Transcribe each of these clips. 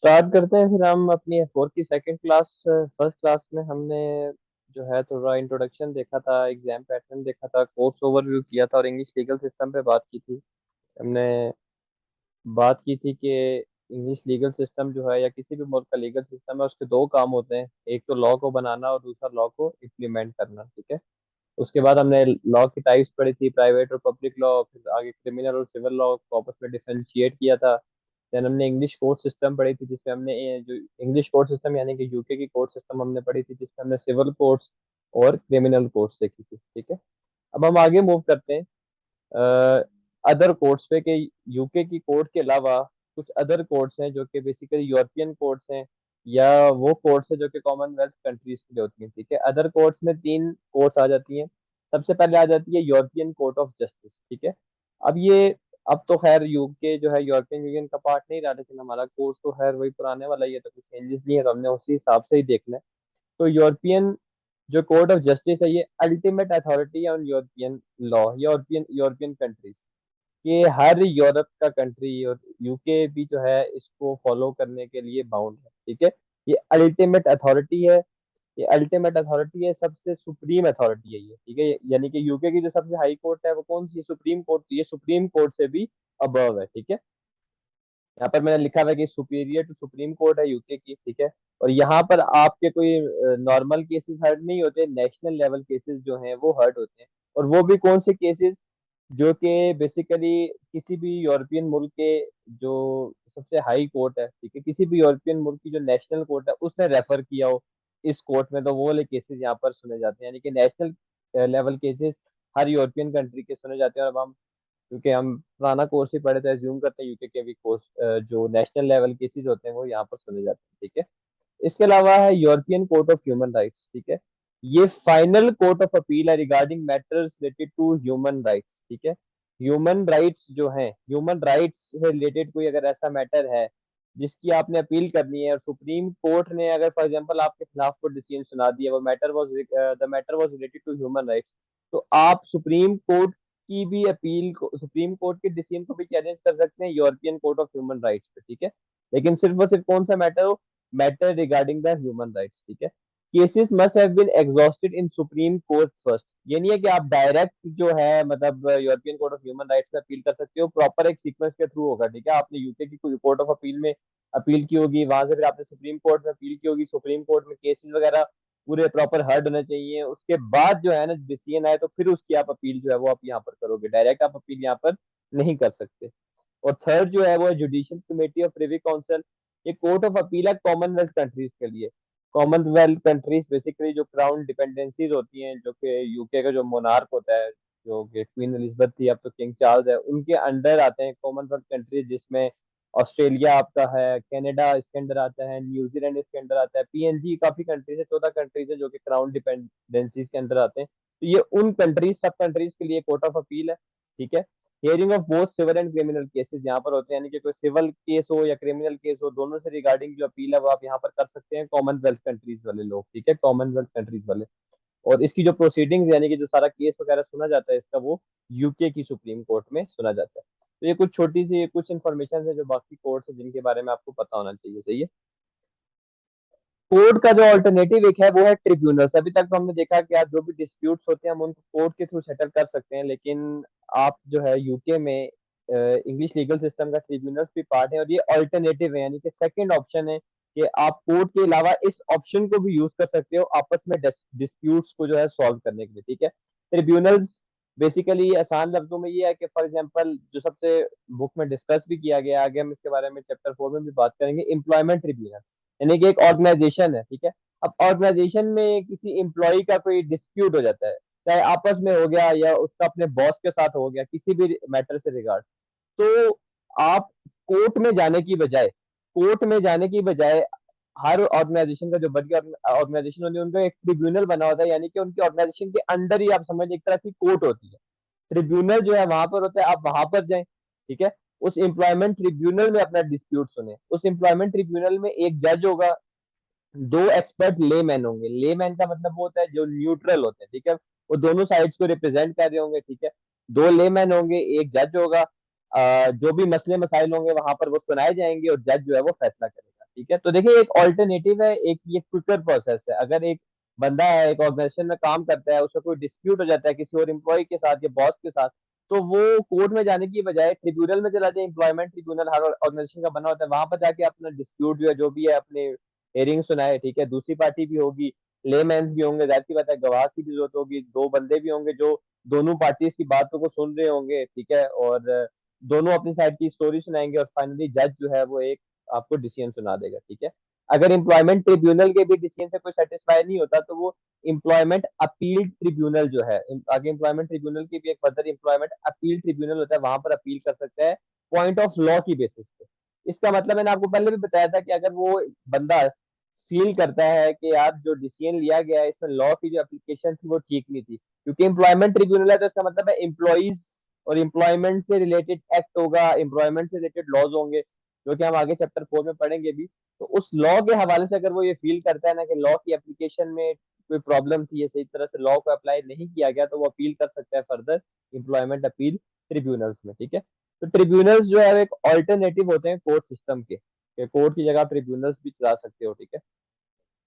Start करते हैं फिर हम अपनी फोर की सेकंड क्लास। फर्स्ट क्लास में हमने जो है थोड़ा इंट्रोडक्शन देखा था, एग्जाम पैटर्न देखा था, कोर्स ओवरव्यू किया था और इंग्लिश लीगल सिस्टम पे बात की थी। हमने बात की थी कि इंग्लिश लीगल सिस्टम जो है या किसी भी मुल्क का लीगल सिस्टम है, उसके दो काम होते हैं, एक तो लॉ को बनाना और दूसरा लॉ को इम्प्लीमेंट करना। ठीक है। उसके बाद हमने लॉ की टाइप्स पढ़ी थी, प्राइवेट और पब्लिक लॉ, फिर आगे क्रिमिनल और सिविल लॉ को आपस में डिफरेंशिएट किया था। देन हमने इंग्लिश कोर्ट सिस्टम पढ़ी थी, जिसमें हमने जो इंग्लिश कोर्ट सिस्टम यानी कि यूके की कोर्ट सिस्टम हमने पढ़ी थी, जिसमें हमने सिविल कोर्ट्स और क्रिमिनल कोर्ट्स देखी थी। ठीक है। अब हम आगे मूव करते हैं अदर कोर्ट्स पे कि यूके की कोर्ट के अलावा कुछ अदर कोर्ट्स हैं जो कि बेसिकली यूरोपियन कोर्ट्स हैं या वो कोर्ट्स हैं जो कि कॉमनवेल्थ कंट्रीज के लिए होती हैं। ठीक है। अदर कोर्ट्स में तीन कोर्ट्स आ जाती हैं। सबसे पहले आ जाती है यूरोपियन कोर्ट ऑफ जस्टिस। ठीक है। अब ये अब तो खैर यूके जो है यूरोपियन यूनियन का पार्ट नहीं रहा, लेकिन हमारा कोर्स तो खैर वही पुराने वाला ही है, तो कुछ चेंजेस नहीं है, तो हमने उसी हिसाब से ही देखना है। तो यूरोपियन जो कोर्ट ऑफ जस्टिस है, ये अल्टीमेट अथॉरिटी है on European law, European European countries. ये हर यूरोप का कंट्री और यूके भी जो है इसको फॉलो करने के लिए बाउंड है। ठीक है। ये अल्टीमेट अथॉरिटी है। ये अल्टीमेट अथॉरिटी है, सबसे सुप्रीम अथॉरिटी है ये। ठीक है। यानी कि यूके की जो सबसे हाई कोर्ट है वो कौन सी, सुप्रीम कोर्ट। ये सुप्रीम कोर्ट से भी अबव है। ठीक है। यहाँ पर मैंने लिखा हुआ है कि सुपीरियर टू सुप्रीम कोर्ट है यूके की। ठीक है। और यहाँ पर आपके कोई नॉर्मल केसेस हर्ट नहीं होते, नेशनल लेवल केसेस जो हैं वो हर्ट होते हैं। और वो भी कौन से केसेस, जो कि बेसिकली किसी भी यूरोपियन मुल्क के जो सबसे हाई कोर्ट है, ठीक है, किसी भी यूरोपियन मुल्क की जो नेशनल कोर्ट है उसने रेफर किया हो इस कोर्ट में, तो वो वाले केसेस यहाँ पर सुने जाते हैं। यानी कि नेशनल लेवल केसेस हर यूरोपियन कंट्री के सुने जाते हैं। और अब हम, क्योंकि हम पुराना कोर्स ही पढ़े, तो एज्यूम करते हैं यूके के भी कोर्स जो नेशनल लेवल केसेस होते हैं वो यहाँ पर सुने जाते हैं। ठीक है। इसके अलावा है European court of human rights. ठीक है। ये फाइनल कोर्ट ऑफ अपील है regarding matters related to human rights. ठीक है। ह्यूमन राइट्स जो हैं, ह्यूमन राइट्स से रिलेटेड कोई अगर ऐसा मैटर है जिसकी आपने अपील करनी है और सुप्रीम कोर्ट ने अगर फॉर एग्जांपल आपके खिलाफ कोई डिसीजन सुना दिया, वो matter was the matter was related to human rights, तो आप सुप्रीम कोर्ट की भी अपील को, सुप्रीम कोर्ट के डिसीजन को भी चैलेंज कर सकते हैं European court of human rights पे। ठीक है। लेकिन सिर्फ और सिर्फ कौन सा मैटर हो, matter regarding the human rights. ठीक है। Cases must have been exhausted in supreme court first. ये नहीं है कि आप डायरेक्ट जो है मतलब European court of human rights में अपील कर सकते हो, प्रॉपर एक सीक्वेंस के थ्रू होगा। ठीक है। आपने यूके की कोई कोर्ट ऑफ अपील में अपील की होगी, वहां से फिर आपने सुप्रीम कोर्ट में अपील की होगी, सुप्रीम कोर्ट में केसेस वगैरह पूरे प्रॉपर हर्ड होने चाहिए, उसके बाद जो है ना डिसीजन आए तो फिर उसकी आप अपील जो है वो आप यहाँ पर करोगे, डायरेक्ट आप अपील यहाँ पर नहीं कर सकते। और थर्ड जो है वो है judicial committee of privy council. ये कोर्ट ऑफ अपील है कॉमनवेल्थ कंट्रीज के लिए। कॉमनवेल्थ कंट्रीज बेसिकली जो क्राउन डिपेंडेंसीज होती हैं, जो कि यूके का जो मोनार्क होता है, जो कि क्वीन एलिजाबेथ थी, अब तो किंग चार्ल्स है, उनके अंडर आते हैं कॉमनवेल्थ कंट्रीज, जिसमें ऑस्ट्रेलिया आपका है, कनाडा इसके अंदर आता है, न्यूजीलैंड इसके अंदर आता है, पीएनजी काफी कंट्रीज है, 14 कंट्रीज है जो कि क्राउन डिपेंडेंसीज के अंदर आते हैं। तो ये उन कंट्रीज, सब कंट्रीज के लिए कोर्ट ऑफ अपील है। ठीक है। Hearing of both civil and criminal cases यहाँ पर होते हैं, यानी कि कोई सिविल केस हो या क्रिमिनल केस हो, दोनों से रिगार्डिंग जो अपील है वो आप यहाँ पर कर सकते हैं, कॉमनवेल्थ कंट्रीज वाले लोग। ठीक है। कॉमनवेल्थ कंट्रीज वाले। और इसकी जो प्रोसीडिंग्स यानी कि जो सारा केस वगैरह सुना जाता है इसका, वो यूके की सुप्रीम कोर्ट में सुना जाता है। तो ये कुछ छोटी सी कुछ इन्फॉर्मेशन है जो बाकी कोर्ट्स है जिनके बारे में आपको पता होना चाहिए। सही है। कोर्ट का जो ऑल्टरनेटिव एक है वो है ट्रिब्यूनल्स। अभी तक तो हमने देखा कि आप जो भी डिस्प्यूट्स होते हैं हम उनको कोर्ट के थ्रू सेटल कर सकते हैं, लेकिन आप जो है यूके में इंग्लिश लीगल सिस्टम का ट्रिब्यूनल्स भी पार्ट है, और ये ऑल्टरनेटिव है, यानी कि सेकंड ऑप्शन है कि आप कोर्ट के अलावा इस ऑप्शन को भी यूज कर सकते हो आपस में डिस्प्यूट्स को जो है सॉल्व करने के लिए। ठीक है। ट्रिब्यूनल्स बेसिकली आसान लफ्जों में ये है कि फॉर एग्जांपल जो सबसे बुक में डिस्कस भी किया गया, आगे हम इसके बारे में चैप्टर 4 में भी बात करेंगे, एम्प्लॉयमेंट ट्रिब्यूनल, यानी कि एक ऑर्गेनाइजेशन है। ठीक है। अब ऑर्गेनाइजेशन में किसी एम्प्लॉय का कोई डिस्प्यूट हो जाता है, चाहे आपस में हो गया या उसका अपने बॉस के साथ हो गया, किसी भी मैटर से रिगार्ड, तो आप कोर्ट में जाने की बजाय, कोर्ट में जाने की बजाय हर ऑर्गेनाइजेशन का जो बड़ी ऑर्गेनाइजेशन होती है उनका एक ट्रिब्यूनल बना होता है, यानी कि उनकी ऑर्गेनाइजेशन के अंडर ही आप समझ एक तरह की कोर्ट होती है। ट्रिब्यूनल जो है वहां पर होता है, आप वहां पर जाएं। ठीक है। उस एम्प्लॉयमेंट ट्रिब्यूनल में अपना डिस्प्यूट सुने। उस एम्प्लॉयमेंट ट्रिब्यूनल में एक जज होगा, दो एक्सपर्ट लेमैन होंगे। लेमैन का मतलब वो होता है जो न्यूट्रल होते हैं। ठीक है। वो दोनों साइड्स को रिप्रेजेंट कर रहे होंगे। ठीक है। दो लेमैन होंगे, एक जज होगा। जो भी मसले मसाइल होंगे वहां पर वो सुनाए जाएंगे और जज जो है वो फैसला करेगा। ठीक है। तो देखिए एक ऑल्टरनेटिव है, एक ये क्विकर प्रोसेस है। अगर एक बंदा है, एक ऑर्गेनाइजेशन में काम करता है, उसका कोई डिस्प्यूट हो जाता है किसी और एम्प्लॉय के साथ या बॉस के साथ, तो वो कोर्ट में जाने की बजाय ट्रिब्यूनल में चला जाए। एम्प्लॉयमेंट ट्रिब्यूनल हर ऑर्गेनाइजेशन का बना होता है, वहां पर जाके अपना डिस्प्यूट जो भी है अपने हेयरिंग सुनाए, ठीक है। दूसरी पार्टी भी होगी, लेमैन भी होंगे, जाहिर सी बात है गवाह की भी जरूरत होगी, दो बंदे भी होंगे जो दोनों पार्टीज की बातों को सुन रहे होंगे, ठीक है। और दोनों अपनी साइड की स्टोरी सुनाएंगे और फाइनली जज जो है वो एक आपको डिसीजन सुना देगा, ठीक है। अगर एम्प्लॉयमेंट ट्रिब्यूनल के भी डिसीजन से कोई सेटिस्फाई नहीं होता तो वो एम्प्लॉयमेंट अपील ट्रिब्यूनल जो है, आगे एम्प्लॉयमेंट ट्रिब्यूनल की भी एक फर्दर एम्प्लॉयमेंट अपील ट्रिब्यूनल होता है, वहां पर अपील कर सकता है पॉइंट ऑफ लॉ की बेसिस पे। इसका मतलब मैंने आपको पहले भी बताया था कि अगर वो बंदा फील करता है कि यार जो डिसीजन लिया गया है इसमें लॉ की जो एप्लीकेशन थी वो ठीक नहीं थी, क्योंकि एम्प्लॉयमेंट ट्रिब्यूनल है तो इसका मतलब है एम्प्लॉइज और एम्प्लॉयमेंट से रिलेटेड एक्ट होगा, एम्प्लॉयमेंट से रिलेटेड लॉज होंगे, जो कि हम आगे चैप्टर 4 में पढ़ेंगे भी। तो उस लॉ के हवाले से अगर वो ये फील करता है ना कि लॉ की एप्लीकेशन में कोई प्रॉब्लम थी, ये सही तरह से लॉ को अप्लाई नहीं किया गया, तो वो अपील कर सकता है फर्दर एम्प्लॉयमेंट अपील ट्रिब्यूनल्स में, ठीक है। तो ट्रिब्यूनल्स जो है एक ऑल्टरनेटिव होते हैं कोर्ट सिस्टम के, कोर्ट की जगह ट्रिब्यूनल्स भी चला सकते हो, ठीक है।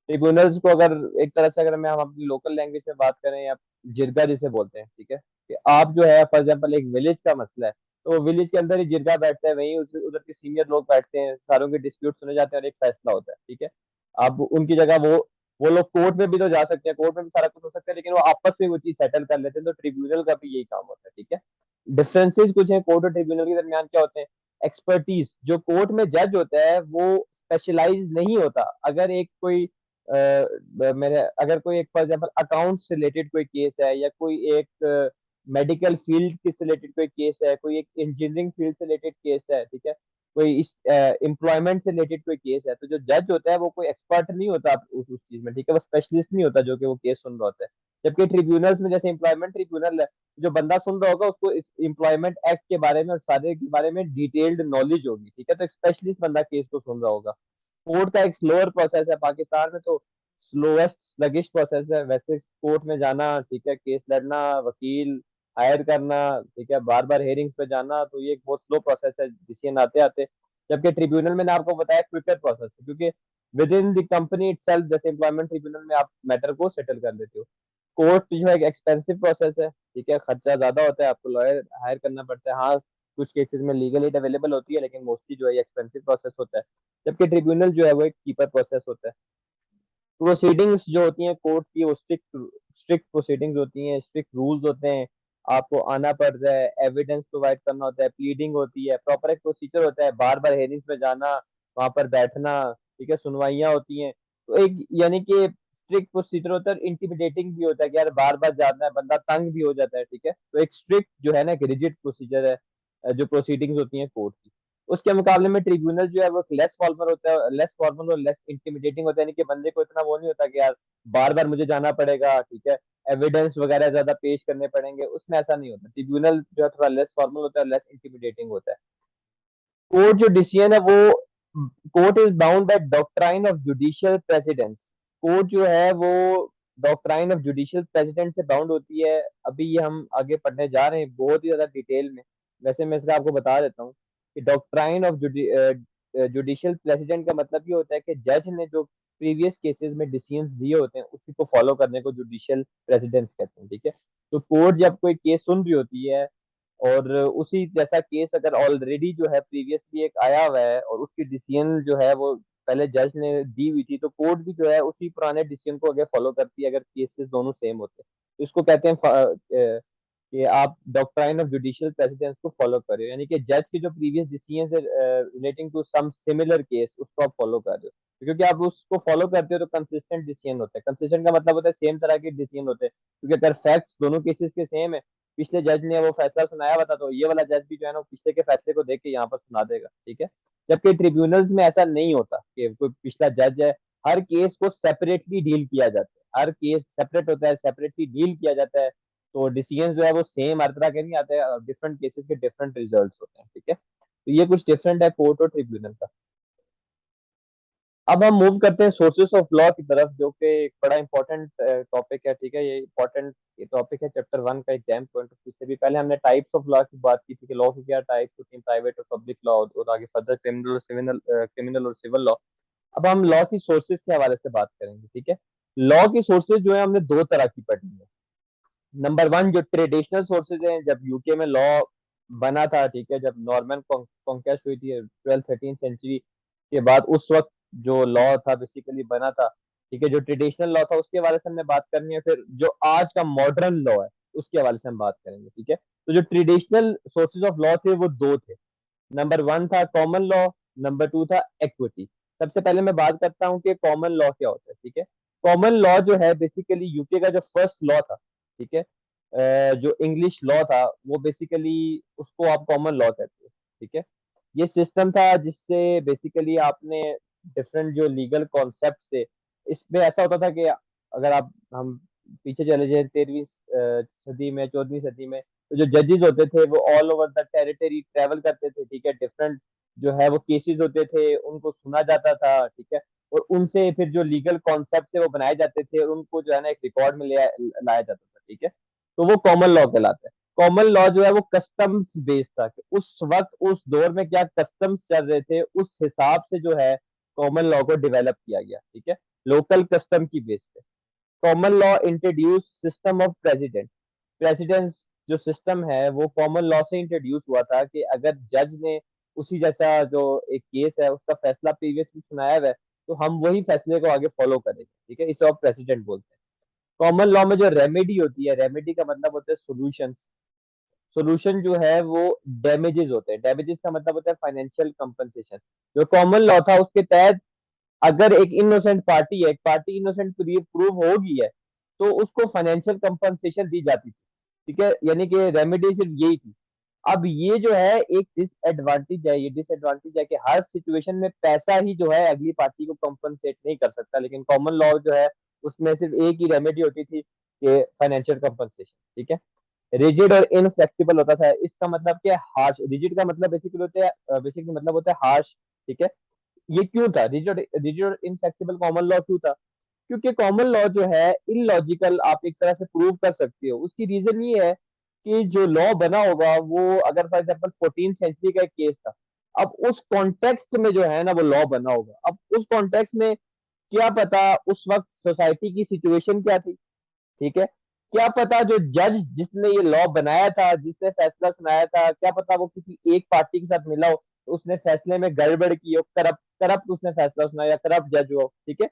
ट्रिब्यूनल्स को अगर एक तरह से अगर मैं हम अपनी लोकल लैंग्वेज में बात करें या जिरगा जिसे बोलते हैं, ठीक है, कि आप जो है फॉर एग्जांपल एक विलेज का मसला है, तो विलेज के अंदर ही जिरगा बैठता है, वहीं उधर के सीनियर लोग बैठते हैं, सारों के डिस्प्यूट सुने जाते हैं और एक फैसला होता है, ठीक है। अब उनकी जगह वो लोग कोर्ट में भी तो जा सकते हैं, कोर्ट में भी सारा कुछ हो सकता है, लेकिन वो आपस में वो चीज सेटल कर लेते हैं, तो ट्रिब्यूनल का भी यही काम होता है, ठीक है। डिफरेंसेस कुछ है कोर्ट और ट्रिब्यूनल के दरमियान क्या होते हैं। एक्सपर्टीज, जो कोर्ट में जज होता है वो स्पेशलाइज नहीं होता। अगर एक कोई मेरे अगर कोई एक फॉर एग्जांपल अकाउंट से रिलेटेड कोई केस है, या कोई एक मेडिकल फील्ड से रिलेटेड कोई केस है, कोई एक इंजीनियरिंग फील्ड से रिलेटेड केस है, ठीक है, कोई एम्प्लॉयमेंट से रिलेटेड कोई केस है, तो जो जज होता है वो कोई एक्सपर्ट नहीं होता उस चीज में, ठीक है, वो स्पेशलिस्ट नहीं होता जो कि वो केस सुन रहा होता है। जबकि ट्रिब्यूनल्स में जैसे एम्प्लॉयमेंट ट्रिब्यूनल है, जो बंदा सुन रहा होगा उसको इस एम्प्लॉयमेंट एक्ट के बारे में और सारे के बारे में डिटेल्ड नॉलेज होगी, ठीक है, तो एक स्पेशलिस्ट बंदा केस को सुन रहा होगा। कोर्ट का एक स्लोअर प्रोसेस है, पाकिस्तान में तो स्लोएस्ट स्लगिश प्रोसेस है वैसे कोर्ट में जाना, ठीक है, केस लड़ना, वकील हायर करना, ठीक है, बार बार हेयरिंग्स पे जाना, तो ये एक बहुत स्लो प्रोसेस है डिसीजन आते आते। जबकि ट्रिब्यूनल मैंने आपको बताया क्विकर प्रोसेस है, क्योंकि with in the company itself, जैसे एम्प्लॉयमेंट ट्रिब्यूनल में आप मैटर को सेटल कर लेते हो। कोर्ट जो है एक एक्सपेंसिव प्रोसेस है, ठीक है, खर्चा ज्यादा होता है, आपको लॉयर हायर करना पड़ता है। हाँ, कुछ केसेस में लीगल एड अवेलेबल होती है, लेकिन मोस्टली जो है एक्सपेंसिव प्रोसेस होता है। जबकि ट्रिब्यूनल जो है वो एक चीपर प्रोसेस होता है। प्रोसीडिंग्स जो होती हैं कोर्ट की वो स्ट्रिक्ट स्ट्रिक्ट प्रोसीडिंग्स होती हैं, स्ट्रिक्ट रूल्स होते हैं। आपको आना पड़ता है, एविडेंस प्रोवाइड करना होता है, प्लीडिंग होती है, प्रॉपर एक प्रोसीजर होता है, बार बार हेयरिंग्स में जाना, वहां पर बैठना, ठीक है, सुनवाइयां होती हैं। तो एक यानी कि स्ट्रिक्ट प्रोसीजर होता है, इंटिमिडेटिंग भी होता है कि यार बार बार जाना है, बंदा तंग भी हो जाता है, ठीक है। तो एक स्ट्रिक्ट जो है ना, एक रिजिड प्रोसीजर है जो प्रोसीडिंग्स होती हैं कोर्ट की। उसके मुकाबले में ट्रिब्यूनल जो है वो लेस फॉर्मल होता है, लेस फॉर्मल और लेस इंटिमिडेटिंग होता है, यानी कि बंदे को इतना वो नहीं होता कि यार बार बार मुझे जाना पड़ेगा, ठीक है, एविडेंस वगैरह ज्यादा पेश करने पड़ेंगे, उसमें ऐसा नहीं होता। ट्रिब्यूनल जो है थोड़ा लेस फॉर्मल होता है, लेस इंटिमिडेटिंग होता है। कोर्ट जो डिसीजन है वो court is bound by doctrine of judicial precedence. Court जो है वो डॉक्ट्राइन ऑफ जुडिशियल प्रेसिडेंट से बाउंड होती है। अभी ये हम आगे पढ़ने जा रहे हैं बहुत ही ज्यादा डिटेल में। वैसे मैं इसका आपको बता देता हूँ कि डॉक्ट्राइन ऑफ जुडिशियल प्रेसिडेंट का मतलब ये होता है कि जज ने जो प्रीवियस केसेस में डिसीजंस दिए होते हैं उसी को फॉलो करने को जुडिशियल प्रेसिडेंस कहते हैं, ठीक है। तो कोर्ट जब कोई केस सुन रही होती है और उसी जैसा केस अगर ऑलरेडी जो है प्रीवियसली एक आया हुआ है और उसकी डिसीजन जो है वो पहले जज ने दी हुई थी, तो कोर्ट भी जो है उसी पुराने डिसीजन को अगर फॉलो करती है, अगर केसेस दोनों सेम होते हैं, तो इसको कहते हैं कि आप डॉक्ट्राइन ऑफ जुडिशियल प्रेसिडेंस को फॉलो कर रहे हो, यानी कि जज की जो प्रीवियस डिसीजन है relating to some similar case उसको आप फॉलो कर रहे हो। तो क्योंकि आप उसको फॉलो करते हो तो कंसिस्टेंट डिसीजन होता है। कंसिस्टेंट का मतलब होता है सेम तरह के डिसीजन होते हैं, क्योंकि अगर फैक्ट्स दोनों केसेस के सेम है, पिछले जज ने वो फैसला सुनाया हुआ था, तो ये वाला जज भी जो है ना पिछले के फैसले को देख के यहाँ पर सुना देगा, ठीक है। जबकि ट्रिब्यूनल्स में ऐसा नहीं होता कि कोई पिछला जज है, हर केस को सेपरेटली डील किया जाता है, हर केस सेपरेट होता है, सेपरेटली डील किया जाता है। तो डिसीजन जो है वो सेम हर तरह के नहीं आते हैं, डिफरेंट केसेस के डिफरेंट रिजल्ट होते हैं, ठीक है। तो ये कुछ डिफरेंट है कोर्ट और ट्रिब्यूनल का। अब हम मूव करते हैं सोर्सेस ऑफ लॉ की तरफ, जो कि एक बड़ा इंपॉर्टेंट टॉपिक है, ठीक है। ये इंपॉर्टेंट टॉपिक है चैप्टर 1 का एग्जाम पॉइंट ऑफ व्यू से भी। पहले हमने टाइप्स ऑफ लॉ की बात की थी कि लॉ की क्या टाइप्स होती हैं, प्राइवेट और पब्लिक लॉ, और आगे फर्दर क्रिमिनल और सिविल लॉ। अब हम लॉ की सोर्सेज के हवाले से बात करेंगे, ठीक है। लॉ की सोर्सेज जो है हमने दो तरह की पढ़ी है। नंबर वन, जो ट्रेडिशनल सोर्सेज हैं, जब यूके में लॉ बना था, ठीक है, जब नॉर्मन कॉन्क्वेस्ट हुई थी 12th 13th सेंचुरी के बाद, उस वक्त जो लॉ था बेसिकली बना था, ठीक है, जो ट्रेडिशनल लॉ था उसके बारे से हमने बात करनी है। फिर जो आज का मॉडर्न लॉ है उसके हवाले से हम बात करेंगे, ठीक है। तो जो ट्रेडिशनल सोर्सेज ऑफ लॉ थे वो दो थे। नंबर वन था कॉमन लॉ, नंबर टू था इक्विटी। सबसे पहले मैं बात करता हूँ कि कॉमन लॉ क्या होता है, ठीक है। कॉमन लॉ जो है बेसिकली यूके का जो फर्स्ट लॉ था, ठीक है, जो इंग्लिश लॉ था, वो बेसिकली उसको आप कॉमन लॉ कहते हो, ठीक है। ये सिस्टम था जिससे बेसिकली आपने डिफरेंट जो लीगल कॉन्सेप्ट थे, इसमें ऐसा होता था कि अगर आप हम पीछे चले जाए 13वीं सदी में, 14वीं सदी में, तो जो जजेस होते थे वो all over the territory travel करते थे, ठीक है। डिफरेंट जो है वो केसेस होते थे, उनको सुना जाता था, ठीक है। और उनसे फिर जो लीगल कॉन्सेप्ट है वो बनाए जाते थे और उनको जो है ना एक रिकॉर्ड में लाया जाता था, ठीक है। तो वो कॉमन लॉ कहलाता है। कॉमन लॉ जो है वो कस्टम्स बेस्ड था कि उस वक्त उस दौर में क्या कस्टम्स चल रहे थे, उस हिसाब से जो है कॉमन लॉ को डेवलप किया गया, ठीक है, लोकल कस्टम की बेस पे। Common law introduce system of president. Precedence जो सिस्टम है वो कॉमन लॉ से इंट्रोड्यूस हुआ था कि अगर जज ने उसी जैसा जो एक केस है उसका फैसला प्रीवियसली सुनाया हुआ है, तो हम वही फैसले को आगे फॉलो करेंगे, ठीक है। इसे आप प्रेसिडेंट बोलते हैं। कॉमन लॉ में जो रेमेडी होती है, रेमेडी का मतलब होता है सोल्यूशन। सोल्यूशन जो है वो डैमेजेस होते हैं। डैमेजेस का मतलब होता है फाइनेंशियल कंपनसेशन। जो कॉमन लॉ था उसके तहत अगर एक इनोसेंट पार्टी है, एक पार्टी इनोसेंट प्रूव हो गई है, तो उसको फाइनेंशियल कंपनसेशन दी जाती थी, ठीक है। यानी कि रेमेडी सिर्फ यही थी। अब ये जो है एक डिसएडवांटेज है, ये डिसएडवांटेज है कि हर सिचुएशन में पैसा ही जो है अगली पार्टी को कंपनसेट नहीं कर सकता, लेकिन कॉमन लॉ जो है उसमें सिर्फ एक ही रेमेडी होती थी कि फाइनेंशियल कंपनसेशन, ठीक है। रिजिड और इनफ्लेक्सिबल होता था, इसका मतलब क्या, हार्श। रिजिड का मतलब बेसिकली होता है, बेसिकली मतलब होता है हार्श, ठीक है। ये क्यों था, रिजिड रिजिड और इनफ्लेक्सिबल कॉमन लॉ क्यों था? क्योंकि कॉमन लॉ जो है इलॉजिकल आप एक तरह से प्रूव कर सकते हो। उसकी रीजन ये है कि जो लॉ बना होगा वो, अगर फॉर एग्जांपल 14th सेंचुरी का एक केस था, अब उस कॉन्टेक्स्ट में जो है ना वो लॉ बना होगा। अब उस कॉन्टेक्स्ट में क्या पता उस वक्त सोसाइटी की सिचुएशन क्या थी, ठीक है। क्या पता जो जज जिसने ये लॉ बनाया था, जिसने फैसला सुनाया था, क्या पता वो किसी एक पार्टी के साथ मिला हो, तो उसने फैसले में गड़बड़ की हो, करप्ट करप्ट उसने फैसला सुनाया या करप्ट जज हो, ठीक है।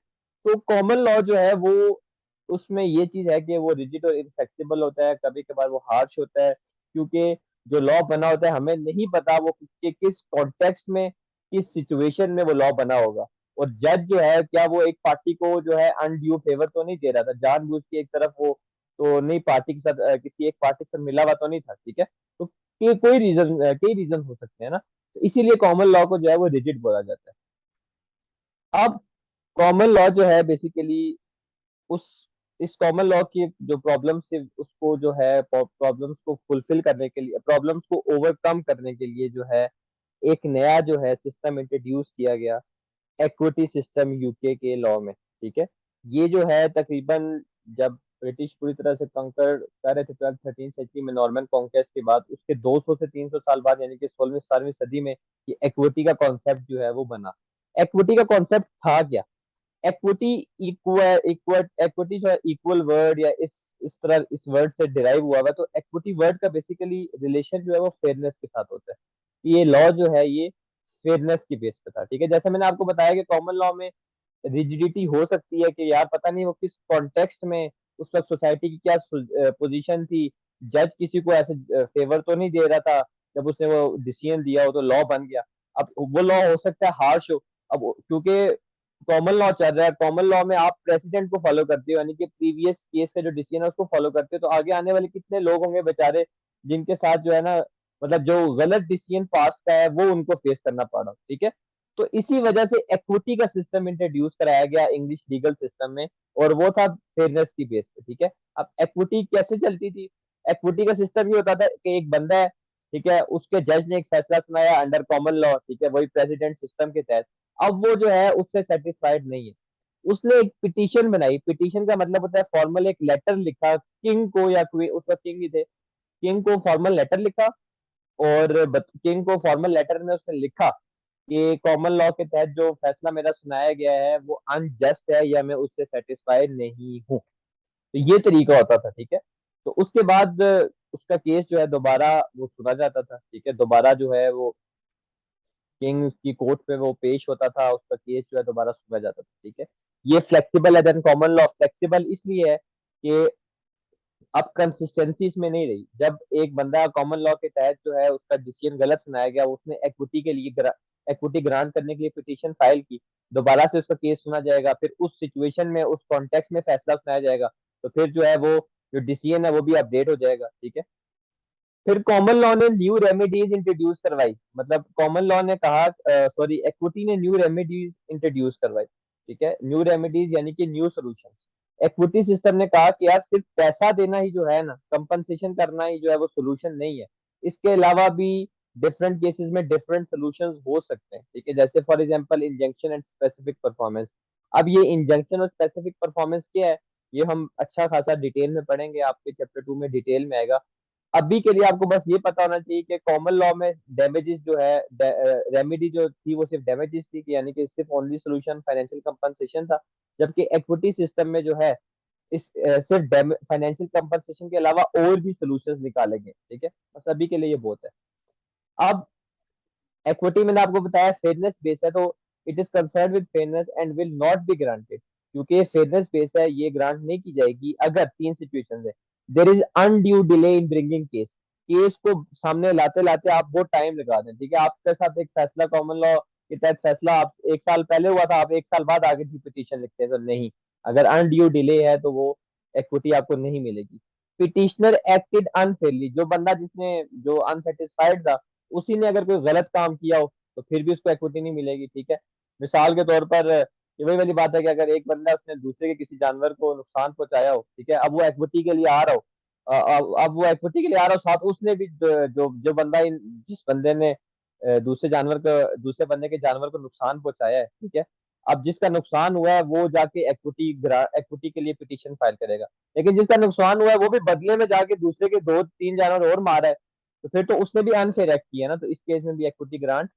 तो कॉमन लॉ जो है वो, उसमें ये चीज है कि वो रिजिड और इनफ्लेक्सिबल होता है, कभी कभार वो हार्श होता है, क्योंकि जो लॉ बना होता है हमें नहीं पता वो किस कॉन्टेक्स्ट में, किस सिचुएशन में वो लॉ बना होगा। और जज जो है क्या वो एक पार्टी को जो है अनड्यू फेवर तो नहीं दे रहा था, जानबूझ के एक तरफ वो तो नहीं, पार्टी के साथ किसी एक पार्टी के साथ मिला हुआ तो नहीं था, ठीक है। तो कोई रीजन, कई रीजन हो सकते हैं ना, तो इसीलिए कॉमन लॉ को जो है वो रिजिड बोला जाता है। अब कॉमन लॉ जो है बेसिकली उस इस कॉमन लॉ की जो प्रॉब्लम्स थी उसको जो है प्रॉब्लम्स को फुलफिल करने के लिए, प्रॉब्लम्स को ओवरकम करने के लिए जो है एक नया जो है सिस्टम इंट्रोड्यूस किया गया, इक्विटी सिस्टम यूके के लॉ में, ठीक है। ये जो है तकरीबन जब ब्रिटिश पूरी तरह से कंकर कर रहे थे 12th 13th सेंचुरी में नॉर्मन कॉन्क्वेस्ट के बाद, उसके 200 से 300 साल बाद यानी कि 16वीं 17वीं सदी में ये इक्विटी का कॉन्सेप्ट जो है वो बना। इक्विटी का कॉन्सेप्ट था क्या? इक्विटी इक्वल इक्वल इक्विटी जो है इक्वल वर्ड या इस तरह इस वर्ड से डिराइव हुआ है। तो इक्विटी वर्ड का बेसिकली रिलेशन जो है वो फेयरनेस के साथ होता है। ये लॉ जो है ये फेयरनेस की बेस पे था, ठीक है। जैसे मैंने आपको बताया कि कॉमन लॉ में रिजिडिटी हो सकती है कि यार पता नहीं वो किस कॉन्टेक्स्ट में उस वक्त सोसाइटी की क्या पोजीशन थी, जज किसी को ऐसे फेवर तो नहीं दे रहा था, जब उसने वो डिसीजन दिया हो तो लॉ बन गया। अब वो लॉ हो सकता है हार्श हो। अब क्योंकि कॉमन लॉ चल रहा है, कॉमन लॉ में आप प्रेसिडेंट को फॉलो करते हो, यानी कि प्रीवियस केस का जो डिसीजन है उसको फॉलो करते हो, तो आगे आने वाले कितने लोग होंगे बेचारे जिनके साथ जो है ना, मतलब जो गलत डिसीजन पास का है वो उनको फेस करना पड़ा, ठीक है। तो इसी वजह से इक्विटी का सिस्टम इंट्रोड्यूस कराया गया इंग्लिश लीगल सिस्टम में, और वो था फेयरनेस की बेस पे, ठीक है। अब इक्विटी कैसे चलती थी? इक्विटी का सिस्टम ये होता था कि एक बंदा है, ठीक है, उसके जज ने एक फैसला सुनाया अंडर कॉमन लॉ, ठीक है, वही प्रेसिडेंट सिस्टम के तहत। अब वो जो है उससे सेटिस्फाइड नहीं है, उसने एक पिटीशन बनाई। पिटीशन का मतलब होता है फॉर्मल एक लेटर लिखा किंग को, या कोई उस वक्त किंग ही थे, किंग को फॉर्मल लेटर लिखा। और किंग को फॉर्मल लेटर में उसने लिखा कि कॉमन लॉ के तहत जो फैसला मेरा सुनाया गया है वो अनजस्ट है या मैं उससे सेटिस्फाइड नहीं हूँ। तो ये तरीका होता था, ठीक है। तो उसके बाद उसका केस जो है दोबारा वो सुना जाता था, ठीक है। दोबारा जो है वो किंग की कोर्ट पे वो पेश होता था, उसका केस जो है दोबारा सुना जाता था, ठीक है। ये फ्लेक्सिबल है देन कॉमन लॉ। फ्लेक्सिबल इसलिए है कि अब कंसिस्टेंसी इसमें नहीं रही। जब एक बंदा कॉमन लॉ के तहत जो है उसका डिसीजन गलत सुनाया गया, उसने एक्विटी के लिए एक्विटी ग्रांट करने के लिए पिटीशन फाइल की, दोबारा से उसका केस सुना जाएगा, फिर उस सिचुएशन में उस कॉन्टेक्स्ट में फैसला सुनाया जाएगा, तो फिर जो है वो जो डिसीजन है वो भी अपडेट हो जाएगा, ठीक है। फिर कॉमन लॉ ने न्यू रेमेडीज इंट्रोड्यूस करवाई, मतलब कॉमन लॉ ने कहा, सॉरी, इक्विटी ने न्यू रेमेडीज इंट्रोड्यूस करवाई, ठीक है। न्यू रेमेडीज यानी कि न्यू सॉल्यूशन। इक्विटी सिस्टम ने कहा कि यार सिर्फ पैसा देना ही जो है ना, कंपनसेशन करना ही जो है वो सोल्यूशन नहीं है, इसके अलावा भी डिफरेंट केसेस में डिफरेंट सॉल्यूशंस हो सकते हैं, ठीक है। जैसे for example injunction and specific performance. अब ये इंजंक्शन और स्पेसिफिक परफॉर्मेंस क्या है, ये हम अच्छा खासा डिटेल में पढ़ेंगे, आपके चैप्टर 2 में डिटेल में आएगा। अभी के लिए आपको बस ये पता होना चाहिए कि कॉमन लॉ में डैमेजेस जो है, रेमेडी जो थी वो सिर्फ डैमेजेस थी, कि यानी कि सिर्फ ओनली सोल्यूशन फाइनेंशियल कंपनसेशन था। जबकि इक्विटी सिस्टम में जो है इस सिर्फ फाइनेंशियल कंपनसेशन के अलावा और भी सोल्यूशंस निकाले गए, ठीक है। बस अभी के लिए ये बहुत है। अब इक्विटी मैंने आपको बताया फेयरनेस बेस है, तो it is concern with fairness and will not be granted. क्योंकि ये फेयरनेस बेस है, ये ग्रांट नहीं की जाएगी अगर तीन सिचुएशन है। There is undue delay in bringing case, case को सामने लाते लाते आप बहुत टाइम लगा दें, ठीक है। आपके साथ एक फैसला कॉमन लॉ के तहत फैसला आप 1 साल पहले हुआ था, आप 1 साल बाद आगे की पिटीशन लिखते हैं, तो नहीं। अगर अनड्यू डिले है तो वो इक्विटी आपको नहीं मिलेगी। पिटिशनर एक्टेड अनफेयरली, जो बंदा जिसने जो अनसेटिस्फाइड था उसी ने अगर कोई गलत काम किया हो तो फिर भी उसको इक्विटी नहीं मिलेगी, ठीक है। मिसाल के तौर पर ये वही वाली बात है कि अगर एक बंदा उसने दूसरे के किसी जानवर को नुकसान पहुंचाया हो, ठीक है, अब वो इक्विटी के लिए आ रहा हो, अब वो इक्विटी के लिए आ रहा हो, साथ उसने भी जो जो बंदा जिस बंदे ने दूसरे बंदे के जानवर को नुकसान पहुंचाया है, ठीक है, अब जिसका नुकसान हुआ है वो जाके इक्विटी के लिए पिटीशन फाइल करेगा। लेकिन जिसका नुकसान हुआ है वो भी बदले में जाके दूसरे के 2-3 जानवर और मारा है, तो फिर तो उसने भी अनफेयर एक्ट किया ना, तो इस केस में भी इक्विटी ग्रांट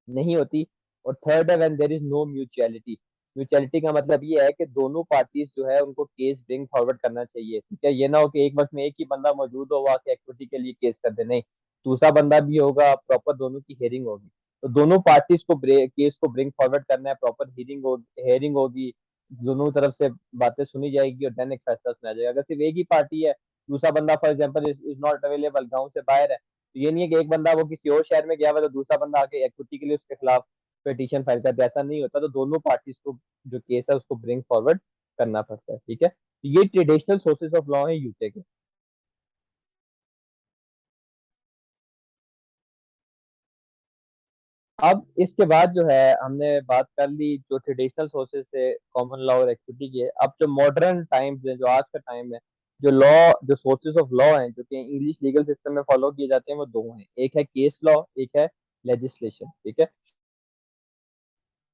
नहीं होती। और थर्ड है when there is no mutuality. Mutuality का मतलब ये है कि दोनों पार्टीज जो है उनको केस ब्रिंग फॉरवर्ड करना चाहिए, ठीक है। ये ना हो कि एक वक्त में एक ही बंदा मौजूद हो, वहां के इक्विटी के लिए केस कर दे, नहीं, दूसरा बंदा भी होगा, प्रॉपर दोनों की हेयरिंग होगी। तो दोनों पार्टीज को केस को ब्रिंग फॉरवर्ड करना है, प्रॉपर हेयरिंग होगी, दोनों तरफ से बातें सुनी जाएगी और देन एक फैसला सुना जाएगा। अगर सिर्फ एक ही पार्टी है, दूसरा बंदा for example is not available, गाँव से बाहर है, तो ये नहीं है कि एक बंदा वो किसी और शहर में गया हुआ तो दूसरा बंदा आके इक्विटी के लिए उसके खिलाफ पिटीशन फाइल करता है, ऐसा नहीं होता। तो दोनों पार्टीज को जो केस है उसको ब्रिंग फॉरवर्ड करना पड़ता है, ठीक है। तो ये ट्रेडिशनल सोर्सेज ऑफ लॉ है यूके के। अब इसके बाद जो है हमने बात कर ली जो ट्रेडिशनल सोर्सेज से कॉमन लॉ और इक्विटी की है। अब जो मॉडर्न टाइम्स है, जो आज का टाइम है, जो लॉ जो सोर्सेज ऑफ लॉ हैं जो कि इंग्लिश लीगल सिस्टम में फॉलो किए जाते हैं वो दो हैं, एक है केस लॉ, एक है लेजिस्लेशन, ठीक है।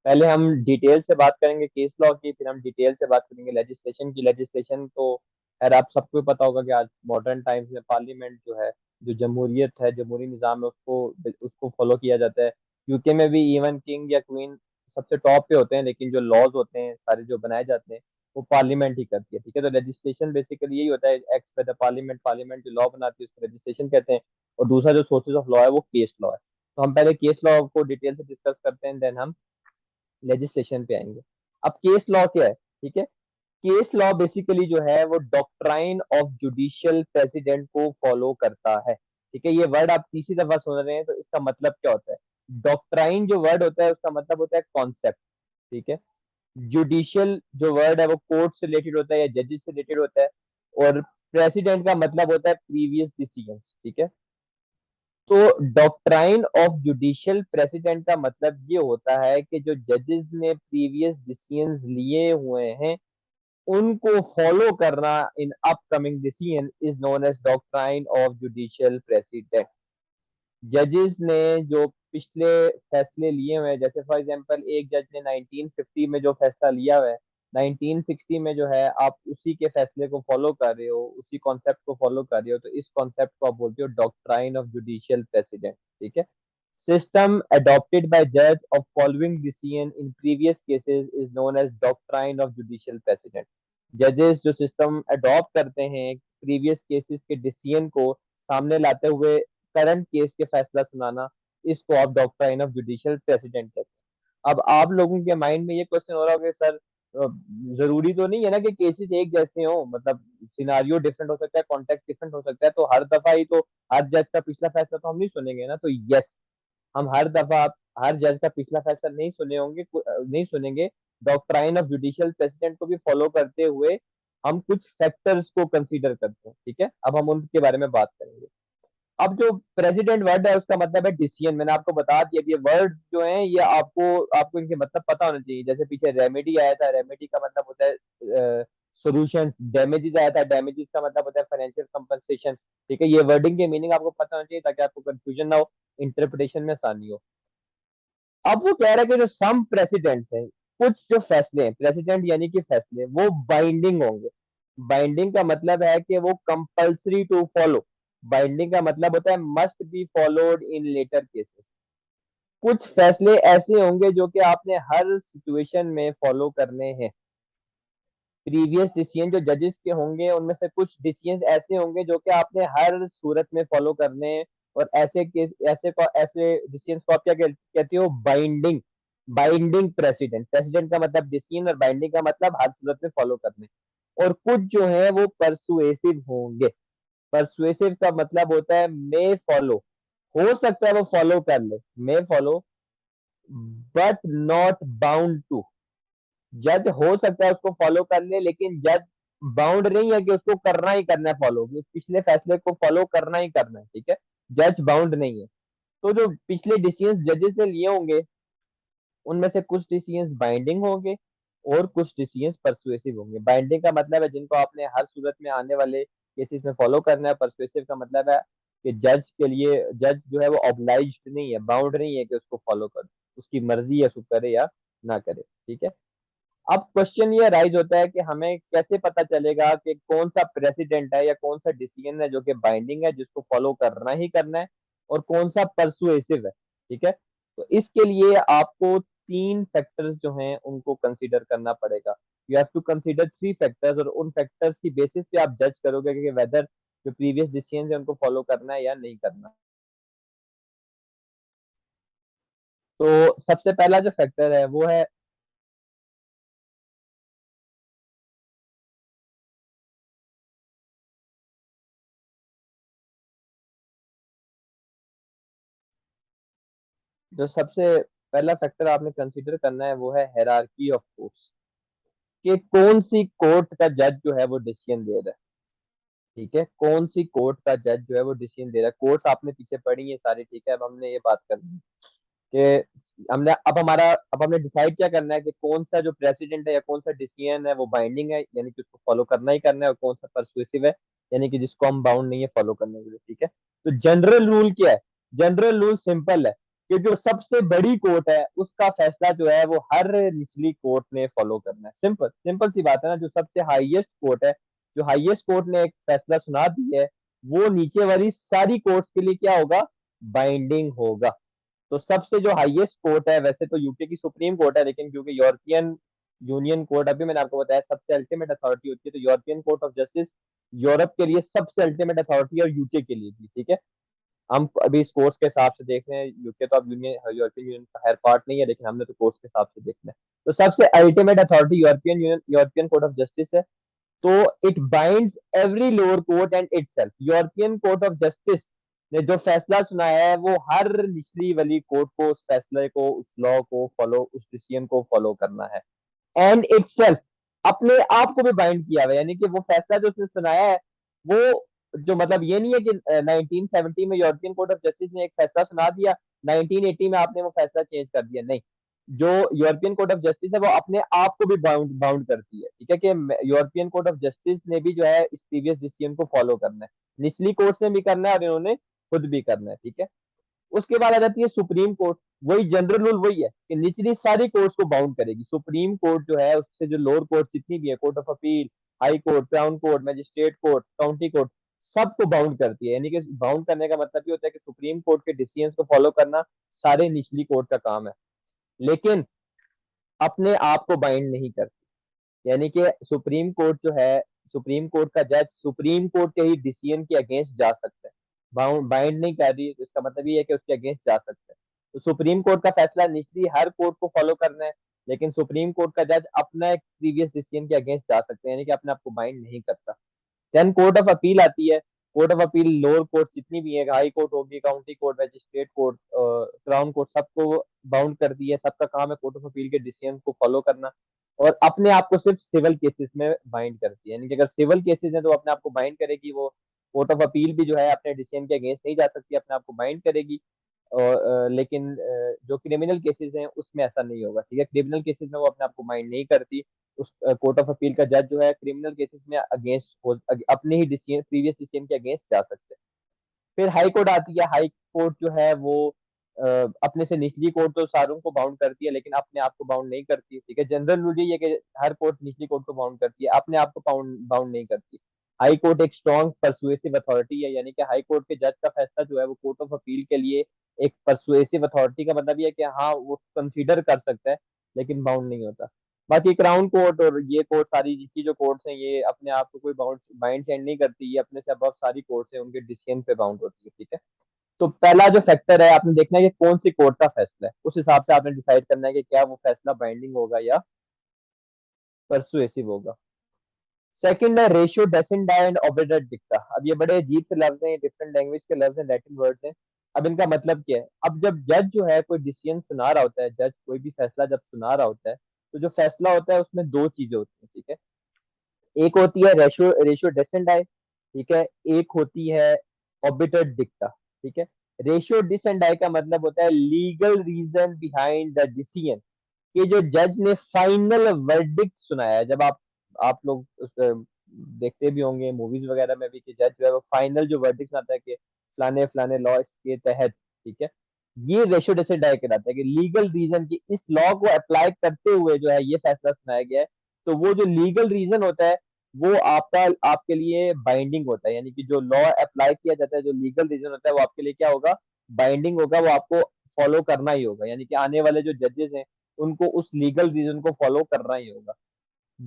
पहले हम डिटेल से बात करेंगे केस लॉ की, फिर हम डिटेल से बात करेंगे लेजिस्लेशन की। लेजिस्लेशन तो खैर आप सबको पता होगा कि आज मॉडर्न टाइम्स में पार्लियामेंट जो है, जो जमहूरियत है, जमहूरी निज़ाम है, उसको उसको फॉलो किया जाता है। यूके में भी इवन किंग या क्वीन सबसे टॉप पे होते हैं, लेकिन जो लॉज होते हैं सारे जो बनाए जाते हैं वो पार्लियामेंट ही करती है, ठीक है। तो लेजिस्लेशन बेसिकली यही होता है, act by the parliament, parliament जो लॉ बनाती है उसको लेजिस्लेशन कहते हैं। और दूसरा जो सोर्सेज ऑफ लॉ है वो केस लॉ है। तो हम पहले केस लॉ को डिटेल से डिस्कस करते हैं, देन हम लेजिस्लेशन पे आएंगे। अब केस लॉ क्या है, ठीक है। केस लॉ बेसिकली जो है वो डॉक्ट्राइन ऑफ जुडिशियल प्रेसिडेंट को फॉलो करता है, ठीक है। ये वर्ड आप तीसरी दफा सुन रहे हैं, तो इसका मतलब क्या होता है। डॉक्ट्राइन जो वर्ड होता है उसका मतलब होता है कॉन्सेप्ट, ठीक है। जुडिशियल जो वर्ड है वो कोर्ट से रिलेटेड होता है या जजेस से रिलेटेड होता है। और प्रेसिडेंट का मतलब होता है प्रीवियस डिसीजन, ठीक है। तो डॉक्ट्राइन ऑफ जुडिशियल प्रेसिडेंट का मतलब ये होता है कि जो जजेस ने प्रीवियस डिसीजंस लिए हुए हैं उनको फॉलो करना in upcoming decision is known as doctrine of judicial precedent. जजेस ने जो पिछले फैसले लिए हुए हैं, जैसे फॉर एग्जांपल एक जज ने 1950 में जो फैसला लिया हुआ है, 1960 में जो है आप उसी के फैसले को फॉलो कर रहे हो, उसी कॉन्सेप्ट को फॉलो कर रहे हो, तो इस कॉन्सेप्ट को आप बोलते हो डॉक्ट्राइन ऑफ जुडिशियल प्रेसिडेंट, ठीक है। System adopted by judge of following decision in previous cases is known as doctrine of judicial precedent. जजेस जो सिस्टम अडॉप्ट करते हैं प्रीवियस केसेस के डिसीजन को सामने लाते हुए करंट केस के फैसला सुनाना, इसको आप डॉक्ट्राइन ऑफ जुडिशियल प्रेसिडेंट कहते हैं। अब आप लोगों के माइंड में ये क्वेश्चन हो रहा होगा सर, जरूरी तो नहीं है ना कि केसेस एक जैसे हो, मतलब सिनारियो डिफरेंट हो सकता है, कॉन्टेक्स्ट डिफरेंट हो सकता है, तो हर दफा ही तो हर जज का पिछला फैसला तो हम नहीं सुनेंगे ना। तो यस, हम हर दफा हर जज का पिछला फैसला नहीं सुने होंगे, नहीं सुनेंगे। डॉक्ट्राइन ऑफ जुडिशियल प्रेसिडेंट को भी फॉलो करते हुए हम कुछ फैक्टर्स को कंसीडर करते हैं, ठीक है। अब हम उनके बारे में बात करेंगे। अब जो प्रेसिडेंट वर्ड है उसका मतलब है डिसीजन। मैंने आपको बता दिया, ये वर्ड्स जो हैं ये आपको आपको इनके मतलब पता होना चाहिए। जैसे पीछे रेमेडी आया था, रेमेडी का मतलब होता है सॉल्यूशंस। डैमेजेस आया था, डैमेजेस का मतलब होता है फाइनेंशियल कंपनसेशन, ठीक है। ये वर्डिंग के मीनिंग आपको पता होना चाहिए ताकि आपको कंफ्यूजन ना हो, इंटरप्रिटेशन में आसानी हो। अब वो कह रहा है कि जो सम प्रेसिडेंट्स हैं, कुछ जो फैसले हैं, प्रेसिडेंट यानी कि फैसले, वो बाइंडिंग होंगे। बाइंडिंग का मतलब है कि वो कंपल्सरी टू फॉलो। बाइंडिंग का मतलब होता है must be followed in later cases. कुछ फैसले ऐसे होंगे जो कि आपने हर सिचुएशन में फॉलो करने हैं। प्रीवियस डिसीजन जो जजेस के होंगे उनमें से कुछ डिसीजन ऐसे होंगे जो कि आपने हर सूरत में फॉलो करने हैं। और ऐसे केस ऐसे डिसीजन को आप क्या कहते हो, बाइंडिंग। बाइंडिंग प्रेसिडेंट, प्रेसिडेंट का मतलब डिसीजन और बाइंडिंग का मतलब हर सूरत में फॉलो करने। और कुछ जो है वो परसुएसिव होंगे। परसुएसिव का मतलब होता है मे फॉलो, हो सकता है वो फॉलो कर ले, may follow but not bound to. जज हो सकता है उसको फॉलो कर ले, लेकिन जज बाउंड नहीं है कि उसको करना ही करना है फॉलो, उस पिछले फैसले को फॉलो करना ही करना है, ठीक है। जज बाउंड नहीं है। तो जो पिछले डिसीजन जजेस ने लिए होंगे उनमें से कुछ डिसीजन बाइंडिंग होंगे और कुछ डिसीजन परसुएसिव होंगे। बाइंडिंग का मतलब है जिनको आपने हर सूरत में आने वाले केसेस में फॉलो करना है। परसुएसिव का मतलब है कि जज के लिए, जज जो है वो ऑब्लाइज्ड नहीं है, बाउंड नहीं है कि उसको फॉलो कर, उसकी मर्जी है उसको करे या ना करे, ठीक है। अब क्वेश्चन ये राइज होता है कि हमें कैसे पता चलेगा कि कौन सा प्रेसिडेंट है या कौन सा डिसीजन है जो कि बाइंडिंग है, जिसको फॉलो करना ही करना है, और कौन सा परसुएसिव है, ठीक है। तो इसके लिए आपको तीन फैक्टर्स जो हैं उनको कंसीडर करना पड़ेगा। You have to consider three factors, और उन फैक्टर्स की बेसिस पे आप जज करोगे कि वेदर जो प्रीवियस डिसीजन है उनको फॉलो करना है या नहीं करना। तो सबसे पहला जो फैक्टर है वो है, जो सबसे पहला फैक्टर आपने कंसीडर करना है वो है हायरार्की ऑफ कोर्ट्स, कि कौन सी कोर्ट का जज जो है वो डिसीजन दे रहा है, ठीक है। कौन सी कोर्ट का जज जो है वो डिसीजन दे रहा है। कोर्ट्स आपने पीछे पढ़ी है सारी, ठीक है। अब हमने ये बात करनी है कि अब हमने डिसाइड क्या करना है कि कौन सा जो प्रेसिडेंट है या कौन सा डिसीजन है वो बाइंडिंग है, यानी कि उसको फॉलो करना ही करना है, और कौन सा परसुएसिव है, यानी कि जिसको हम बाउंड नहीं है फॉलो करने के लिए, ठीक है। तो जनरल रूल क्या है? जनरल रूल सिंपल है कि जो सबसे बड़ी कोर्ट है उसका फैसला जो है वो हर निचली कोर्ट ने फॉलो करना है। सिंपल सिंपल सी बात है ना। जो सबसे हाईएस्ट कोर्ट है, जो हाईएस्ट कोर्ट ने एक फैसला सुना दी है, वो नीचे वाली सारी कोर्ट्स के लिए क्या होगा, बाइंडिंग होगा। तो सबसे जो हाईएस्ट कोर्ट है, वैसे तो यूके की सुप्रीम कोर्ट है, लेकिन क्योंकि यूरोपियन यूनियन कोर्ट, अभी मैंने आपको बताया, सबसे अल्टीमेट अथॉरिटी होती है, तो European court of justice Europe के लिए सबसे अल्टीमेट अथॉरिटी और यूके के लिए भी, ठीक है। हम अभी इस कोर्स के हिसाब से देख रहे हैं, यूके तो अब यूनियन यूरोपियन यूनियन का हर पार्ट नहीं है, लेकिन हमने तो कोर्स के हिसाब से देखना है। तो सबसे ultimate authority European union, European court of justice है। तो it binds every lower court and itself. European court of justice ने जो फैसला सुनाया है वो हर निचली वाली कोर्ट को उस फैसले को, उस लॉ को फॉलो, उस डिसीजन को फॉलो करना है। एंड इटसेल्फ, अपने आप को भी बाइंड किया हुआ है, यानी कि वो फैसला जो उसने सुनाया है वो, जो मतलब ये नहीं है कि 1970 में यूरोपियन कोर्ट ऑफ जस्टिस ने एक फैसला सुना दिया, 1980 में आपने वो फैसला चेंज कर दिया, नहीं। जो यूरोपियन कोर्ट ऑफ जस्टिस है वो अपने आप को भी बाउंड बाउंड करती है, ठीक है। कि यूरोपियन कोर्ट ऑफ जस्टिस ने भी जो है इस प्रीवियस डिसीजन को फॉलो करना है, निचली कोर्ट ने भी करना है और इन्होंने खुद भी करना है, ठीक है। उसके बाद आ जाती है सुप्रीम कोर्ट। वही जनरल रूल वही है कि निचली सारी कोर्ट्स को बाउंड करेगी। सुप्रीम कोर्ट जो है उससे जो लोअर कोर्ट जितनी भी है, court of appeal, high court, crown court, magistrate court, county court, सबको बाउंड करती है। यानी कि बाउंड करने का मतलब ये होता है कि सुप्रीम कोर्ट के डिसीजन को फॉलो करना सारे निचली कोर्ट का काम है, लेकिन अपने आप को बाइंड नहीं करती। यानी कि सुप्रीम कोर्ट जो है, सुप्रीम कोर्ट का जज सुप्रीम कोर्ट के ही डिसीजन के अगेंस्ट जा सकता है, बाउंड बाइंड नहीं कर रही। इसका मतलब ये है कि उसके अगेंस्ट जा सकता है। तो सुप्रीम कोर्ट का फैसला निचली हर कोर्ट को फॉलो करना है, लेकिन सुप्रीम कोर्ट का जज अपना एक प्रीवियस डिसीजन के अगेंस्ट जा सकते हैं, यानी कि अपने आप को बाइंड नहीं करता। देन कोर्ट ऑफ अपील आती है। Court of appeal lower court जितनी भी है, हाई कोर्ट होगी, county court, magistrate court, crown court, सबको बाउंड करती है। सबका काम है कोर्ट ऑफ अपील के डिसीजन को फॉलो करना, और अपने आप को सिर्फ सिविल केसेस में बाइंड करती है। यानी कि अगर सिविल केसेस हैं तो अपने आप को बाइंड करेगी वो। कोर्ट ऑफ अपील भी जो है अपने डिसीजन के अगेंस्ट नहीं जा सकती, अपने आप को बाइंड करेगी। और लेकिन जो क्रिमिनल केसेस हैं उसमें ऐसा नहीं होगा, ठीक है। क्रिमिनल केसेस में वो अपने आप को बाइंड नहीं करती। उस कोर्ट ऑफ अपील का जज जो है क्रिमिनल केसेस में अपने ही डिसीजन, प्रीवियस डिसीजन के अगेंस्ट जा सकते हैं। फिर हाई कोर्ट आती है। हाई कोर्ट जो है वो अपने से निचली कोर्ट तो सारों को बाउंड करती है, लेकिन अपने आप को बाउंड नहीं करती, ठीक है। जनरल रूल ये है कि हर कोर्ट निचली कोर्ट को बाउंड करती है, अपने आप को बाउंड बाउंड नहीं करती। हाई कोर्ट एक स्ट्रॉन्ग परसुएसिव अथॉरिटी है, यानी कि हाई कोर्ट के जज का फैसला जो है वो कोर्ट ऑफ अपील के लिए एक परसुएसिव अथॉरिटी का मतलब ये है कि हाँ वो कंसीडर कर सकता है, लेकिन बाउंड नहीं होता। बाकी क्राउन कोर्ट और ये कोर्ट, सारी जितनी जो कोर्ट्स हैं, ये अपने आप को कोई बाउंड बाइंड सेंड नहीं करती, ये अपने से अबव सारी कोर्ट्स हैं उनके डिसीजन पे बाउंड होती है, ठीक है। तो पहला जो फैक्टर है, आपने देखना है कि कौन सी कोर्ट का फैसला है, उस हिसाब से आपने डिसाइड करना है कि क्या वो फैसला बाइंडिंग होगा या परसुएसिव होगा। सेकंड है रेशियो डेसिंडा एंड ओबिडक्ट डिक्टा। अब ये बड़े अजीब से लफ्ज हैं, डिफरेंट लैंग्वेज के लफ्ज हैं, लैटिन वर्ड्स हैं। अब इनका मतलब क्या है? अब जब जज जो है कोई डिसीजन सुना रहा होता है, जज कोई भी फैसला जब सुना रहा होता है, तो जो फैसला होता है उसमें दो चीजें होती हैं, ठीक है। एक होती है रेशियो रेशियो डिसेंडाई, ठीक है। एक होती है ऑबिटर्ड डिक्टा, ठीक है। रेशियो डिसेंडाई का मतलब होता है legal reason behind the decision, कि जो जज ने फाइनल वर्डिक्ट सुनाया है। जब आप लोग देखते भी होंगे मूवीज वगैरह में भी कि जज जो है वो फाइनल जो वर्डिक्ट सुनाता है कि फलाने फलाने लॉ के तहत, ठीक है। ये रेशियो डिसेंडाई कहलाता है कि लीगल रीजन की इस लॉ को अप्लाई करते हुए जो है ये फैसला सुनाया गया है। तो वो जो लीगल रीजन होता है वो आपका आपके लिए बाइंडिंग होता है, यानी कि जो लॉ अप्लाई किया जाता है, जो लीगल रीजन होता है वो आपके लिए क्या होगा? बाइंडिंग होगा, वो आपको फॉलो करना ही होगा। यानी कि आने वाले जो जजेस हैं उनको उस लीगल रीजन को फॉलो करना ही होगा।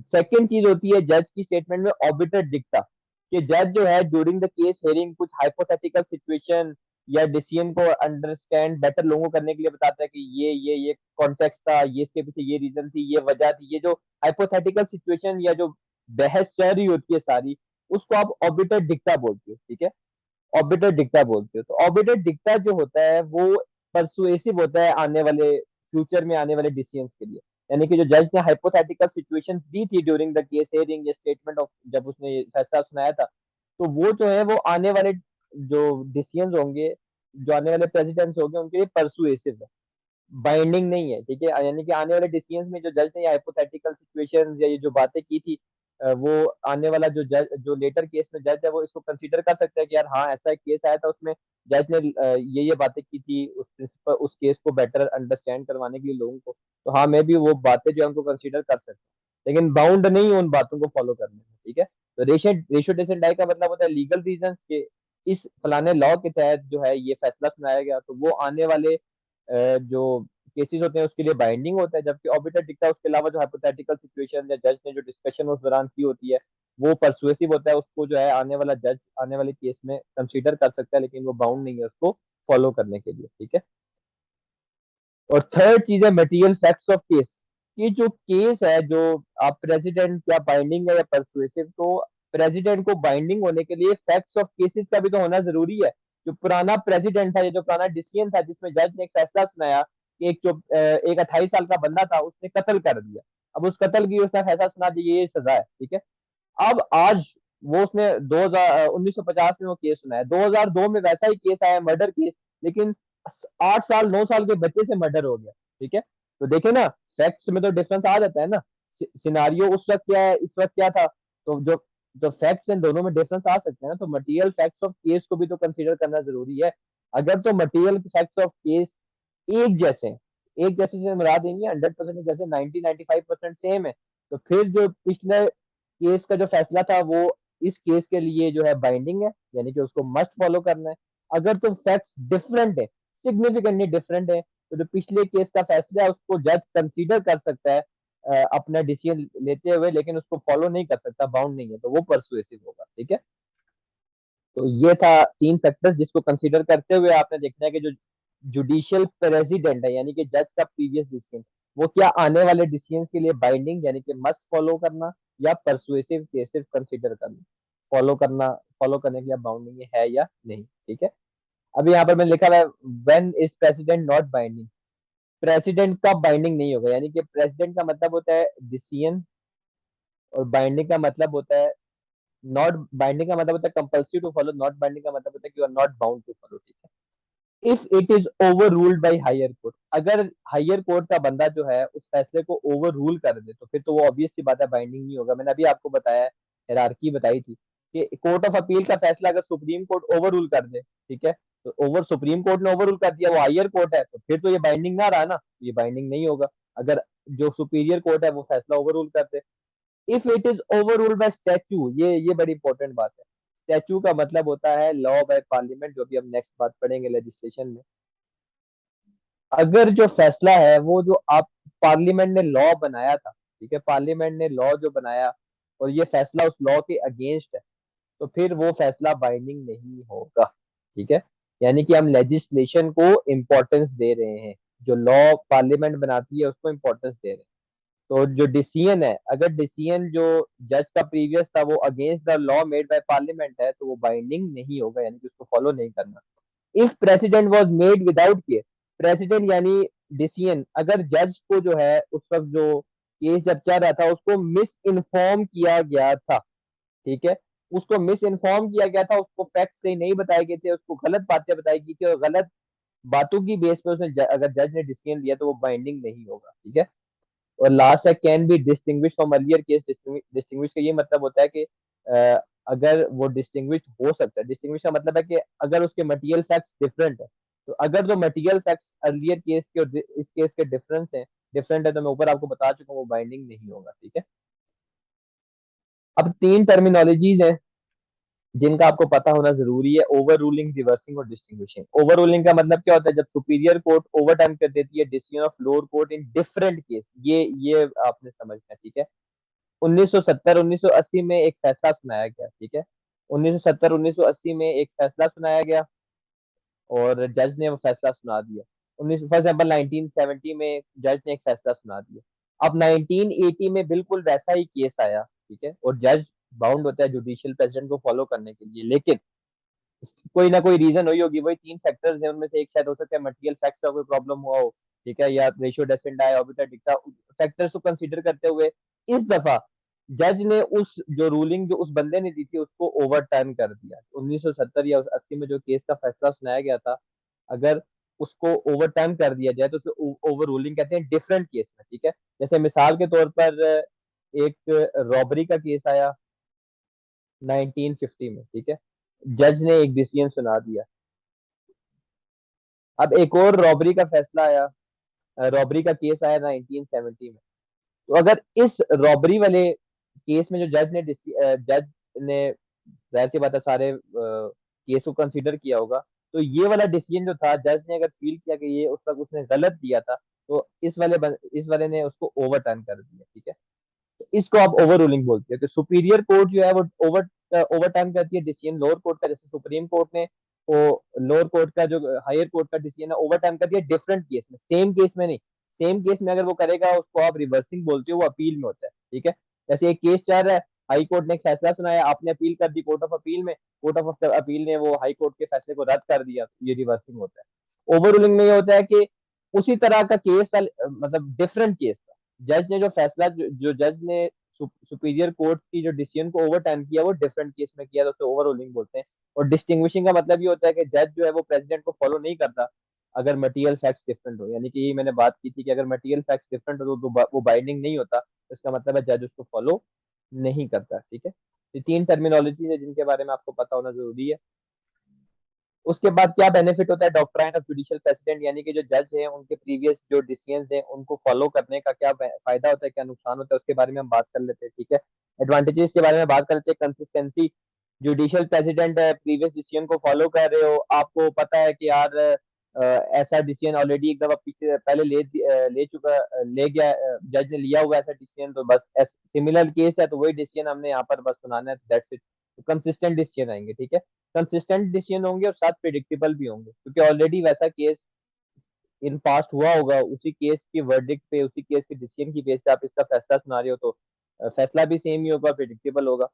सेकेंड चीज होती है जज की स्टेटमेंट में ऑबिटर डिक्टा, कि जज जो है ड्यूरिंग द केस हेयरिंग कुछ हाइपोथेटिकल सिचुएशन या डिसीजन को अंडरस्टैंड बेटर लोगों करने के लिए बताता है कि ये कॉन्टेक्स्ट था, ये इसके पीछे ये रीजन थी, ये वजह थी। ये जो हाइपोथेटिकल सिचुएशन या जो बहस चल रही होती है सारी, उसको आप ऑबिटर डिक्टा बोलते हो, ठीक है। ऑबिटर डिक्टा बोलते हो। तो ऑबिटर डिक्टा जो होता है वो परसुएसिव होता है आने वाले फ्यूचर में आने वाले डिसीजंस के लिए। यानी कि जो जज ने हाइपोथेटिकल सिचुएशंस दी थी ड्यूरिंग द केस हियरिंग या स्टेटमेंट ऑफ, जब उसने फैसला सुनाया था, तो वो जो है वो आने वाले जो डिसीजंस होंगे, जो आने वाले प्रेसिडेंट्स होंगे उनके लिए परसुएसिव है, बाइंडिंग नहीं है, ठीक है। यानी कि आने वाले डिसीजंस में जो जज ने हाइपोथेटिकल सिचुएशन या ये जो बातें की थी, वो आने वाला जो जज, जो लेटर केस में जज है, वो इसको कंसीडर कर सकता है कि यार हाँ ऐसा एक केस आया था, उसमें जज ने ये बातें की थी उस प्रिंसिपल, उस केस को बेटर अंडरस्टैंड करवाने के लिए लोगों को। तो हाँ मैं भी वो बातें जो है उनको कंसीडर कर सकता हूँ, लेकिन बाउंड नहीं हूँ उन बातों को फॉलो करने में, ठीक है। तो रेशियो डिसेंडाई का मतलब होता है लीगल रीजन के इस फलाने लॉ के तहत जो है ये फैसला सुनाया गया, तो वो आने वाले जो केसेस होते हैं उसके लिए बाइंडिंग होता है। जबकि ऑबिटर डिक्टा उसके अलावा जो हाइपोथेटिकल सिचुएशन या जज ने जो डिस्कशन उस दौरान की होती है वो परसुएसिव होता है, उसको जो है आने वाला जज आने वाले केस में कंसीडर कर सकता है, लेकिन वो बाउंड नहीं है उसको फॉलो करने के लिए, ठीक है। और थर्ड चीज है मटेरियल फैक्ट्स ऑफ केस, कि जो केस है जो आप प्रेसिडेंट क्या बाइंडिंग है या परसुएसिव, तो प्रेसिडेंट को बाइंडिंग होने के लिए फैक्ट्स ऑफ केसेस का भी तो होना जरूरी है। जो पुराना प्रेसिडेंट था या जो पुराना डिसीजन था जिसमें जज ने एक फैसला सुनाया कि एक 28 साल का बंदा था उसने कत्ल कर दिया, अब उस कत्ल की उसने फैसला सुना दिया ये सजा है, ठीक है। अब आज वो उसने 1950 में वो केस सुना है, 2002 में वैसा ही केस आया मर्डर केस, लेकिन 8 साल 9 साल के बच्चे से मर्डर हो गया, ठीक है। तो देखे ना, फैक्ट्स में तो डिफरेंस आ जाता है ना। सिनारियो उस वक्त क्या है, इस वक्त क्या था, तो जो जो फैक्ट्स हैं दोनों में डिफरेंस आ सकते हैं ना। तो मटेरियल फैक्ट्स ऑफ केस को भी तो कंसीडर करना जरूरी है। अगर तो मटेरियल फैक्ट्स ऑफ केस एक जैसे हैं, एक जैसे से मुराद नहीं है 100% जैसे 90-95% सेम है, तो फिर जो पिछले केस का जो फैसला था वो इस केस के लिए जो है बाइंडिंग है, यानी कि उसको मस्ट फॉलो करना है। अगर तो फैक्ट्स डिफरेंट है, सिग्निफिकेंटली डिफरेंट है, तो जो पिछले केस का फैसला है उसको जज कंसीडर कर सकता है अपना डिसीजन लेते हुए, लेकिन उसको फॉलो नहीं कर सकता, बाउंड नहीं है, तो वो परसुएसिव होगा। ठीक है, तो ये था तीन फैक्टर्स जिसको कंसीडर करते हुए आपने देखना है कि जो जुडिशियल प्रेसिडेंट है, यानी कि जज का प्रीवियस डिसीजन, वो क्या आने वाले डिसीजन के लिए बाइंडिंग यानी कि मस्ट फॉलो करना या परसुएसिव केसेस कंसीडर करना, फॉलो करना, फॉलो करने के लिए बाउंडिंग है या नहीं। ठीक है, अभी यहाँ पर मैंने लिखा है when is president not binding, president का बाइंडिंग नहीं होगा, यानी कि प्रेसिडेंट का मतलब होता है डिसीजन, और बाइंडिंग का मतलब होता है नॉट, बाइंडिंग का मतलब होता है compulsory to follow, not binding का मतलब होता है कि you are not bound to follow. ठीक है, if it is over ruled by higher court, अगर हायर कोर्ट का बंदा जो है उस फैसले को ओवर रूल कर दे तो फिर तो वो ऑब्वियस सी बात है बाइंडिंग नहीं होगा। मैंने अभी आपको बताया, हायरार्की बताई थी कि कोर्ट ऑफ अपील का फैसला अगर सुप्रीम कोर्ट ओवर रूल कर दे, ठीक है, तो ओवर सुप्रीम कोर्ट ने ओवर रूल कर दिया, वो हायर कोर्ट है, तो फिर तो ये बाइंडिंग ना रहा ना, ये बाइंडिंग नहीं होगा अगर जो सुपीरियर कोर्ट है वो फैसला ओवर रूल कर दे। If it is over ruled by statue, ये बड़ी इंपॉर्टेंट बात है। स्टैच्यू का मतलब होता है लॉ बाय पार्लियामेंट, जो भी हम नेक्स्ट बात पढ़ेंगे लेजिस्लेशन में। अगर जो फैसला है वो जो आप पार्लियामेंट ने लॉ बनाया था, ठीक है, पार्लियामेंट ने लॉ जो बनाया और ये फैसला उस लॉ के अगेंस्ट है, तो फिर वो फैसला बाइंडिंग नहीं होगा। ठीक है, यानी कि हम लेजिस्लेशन को इम्पोर्टेंस दे रहे हैं, जो लॉ पार्लियामेंट बनाती है उसको इम्पोर्टेंस दे रहे हैं। तो जो डिसीजन है, अगर डिसीजन जो जज का प्रीवियस था वो against the law made by parliament है, तो वो बाइंडिंग नहीं होगा, यानी कि उसको फॉलो नहीं करना। If president was made without care, president यानी डिसीजन, अगर जज को जो है उस वक्त जो केस जब चल रहा था उसको मिस इन्फॉर्म किया गया था, ठीक है, उसको मिस इन्फॉर्म किया गया था, उसको फैक्ट सही नहीं बताए गए थे, उसको गलत बातें बताई गई थी, और गलत बातों की बेस पे उसने अगर जज ने डिसीजन लिया तो वो बाइंडिंग नहीं होगा। ठीक है, और लास्ट है can be distinguish from earlier case, distinguish का ये मतलब होता है कि अगर वो डिस्टिंग्विश हो सकता है, डिस्टिंग्विश का मतलब है कि अगर उसके मटेरियल फैक्ट्स डिफरेंट है, तो अगर जो मटेरियल फैक्ट्स अर्लियर केस के और इस केस के डिफरेंट है, तो मैं ऊपर आपको बता चुका हूँ वो बाइंडिंग नहीं होगा। ठीक है, अब तीन टर्मिनोलॉजीज हैं जिनका आपको पता होना जरूरी है, ओवर रूलिंग, रिवर्सिंग और डिस्टिंग्विशिंग। ओवर रूलिंग का मतलब क्या होता है, जब सुपीरियर कोर्ट ओवर टर्न कर देती है decision of lower court in different case, ये आपने समझना है। ठीक है, 1970 1980 में एक फैसला सुनाया गया, ठीक है, 1970 1980 में एक फैसला सुनाया गया और जज ने वो फैसला सुना दिया। 19 फॉर एग्जाम्पल 1970 में जज ने एक फैसला सुना दिया। अब 1980 में बिल्कुल वैसा ही केस आया, ठीक है, और जज बाउंड होता है जुडिशियल प्रेसिडेंट को फॉलो करने के लिए, लेकिन कोई ना कोई रीजन हुई होगी, वही तीन फैक्टर्स हैं, उनमें से एक शायद हो सकता है मटेरियल फैक्ट्स का कोई प्रॉब्लम हुआ हो, ठीक है, या रेशियो डेसिडेंट आया, ऑर्बिटर डिक्टा, फैक्टर्स को कंसीडर करते हुए इस दफा जज ने उस जो रूलिंग जो उस बंदे ने दी थी उसको ओवरटर्न कर दिया। 1970 या 80 में जो केस का फैसला सुनाया गया था, अगर उसको ओवरटर्न कर दिया जाए तो उसे ओवर रूलिंग कहते हैं डिफरेंट केस में। ठीक है, जैसे मिसाल के तौर पर एक रॉबरी का केस आया 1950 में, ठीक है, जज ने एक डिसीजन सुना दिया। अब एक और रॉबरी का फैसला आया, रॉबरी का केस आया 1970 में, तो अगर इस रॉबरी वाले केस में जो जज ने जाहिर सी बात है सारे केस को कंसीडर किया होगा, तो ये वाला डिसीजन जो था जज ने अगर फील किया कि ये उस वक्त उसने गलत दिया था, तो इस वाले ने उसको ओवरटर्न कर दिया। ठीक है, तो इसको आप ओवर रूलिंग बोलते हैं। तो सुपीरियर कोर्ट जो है वो ओवरटर्न करती है डिसीजन लोअर कोर्ट का, जैसे सुप्रीम कोर्ट ने वो लोअर कोर्ट का जो हायर कोर्ट का डिसीजन है ओवरटर्न कर दिया डिफरेंट केस में, सेम केस में नहीं। सेम केस में अगर वो करेगा उसको आप रिवर्सिंग बोलते हो, वो अपील में होता है। ठीक है, जैसे एक केस चल रहा है, हाई कोर्ट ने एक फैसला सुनाया, आपने अपील कर दी कोर्ट ऑफ अपील में, कोर्ट ऑफ अपील ने वो हाई कोर्ट के फैसले को रद्द कर दिया, ये रिवर्सिंग होता है। ओवर रूलिंग में ये होता है कि उसी तरह का केस मतलब डिफरेंट केस, जज ने जो फैसला जो जज ने सुपीरियर कोर्ट की जो डिसीजन को ओवरटर्न किया वो डिफरेंट केस में किया, तो उसे ओवर रूलिंग बोलते हैं। और डिस्टिंग्विशिंग का मतलब ये होता है कि जज जो है वो प्रेसिडेंट को फॉलो नहीं करता अगर मटेरियल फैक्ट्स डिफरेंट हो, यानी कि ये मैंने बात की थी कि अगर मटेरियल फैक्ट्स डिफरेंट हो तो वो बाइंडिंग नहीं होता, तो इसका मतलब है जज उसको फॉलो नहीं करता। ठीक है, ये तीन टर्मिनोलॉजी है जिनके बारे में आपको पता होना जरूरी है। उसके बाद क्या बेनिफिट होता है डॉक्ट्राइन ऑफ जुडिशियल प्रेसिडेंट, यानी कि जो जज हैं उनके प्रीवियस जो डिसीजंस हैं उनको फॉलो करने का क्या फायदा होता है, क्या नुकसान होता है, उसके बारे में हम बात कर लेते हैं, ठीक है। एडवांटेजेस के बारे में बात करते हैं। कंसिस्टेंसी, जुडिशियल प्रेसिडेंट है, प्रीवियस डिसीजन को फॉलो कर रहे हो, आपको पता है कि यार ऐसा डिसीजन ऑलरेडी एक दफा पीछे पहले ले चुका, ले गया, जज ने लिया हुआ ऐसा डिसीजन, तो बस सिमिलर केस है तो वही डिसीजन हमने यहाँ पर बस सुनाना है, दैट्स इट। कंसिस्टेंट डिसीजन आएंगे, ठीक है। कंसिस्टेंट डिसीजन होंगे और साथ प्रिडिक्टेबल भी होंगे, क्योंकि ऑलरेडी वैसा केस इन पास्ट हुआ होगा, उसी केस की वर्डिक्ट पे, उसी केस के डिसीजन की बेस पे आप इसका फैसला सुना रहे हो, तो फैसला भी सेम ही होगा, प्रिडिक्टेबल होगा।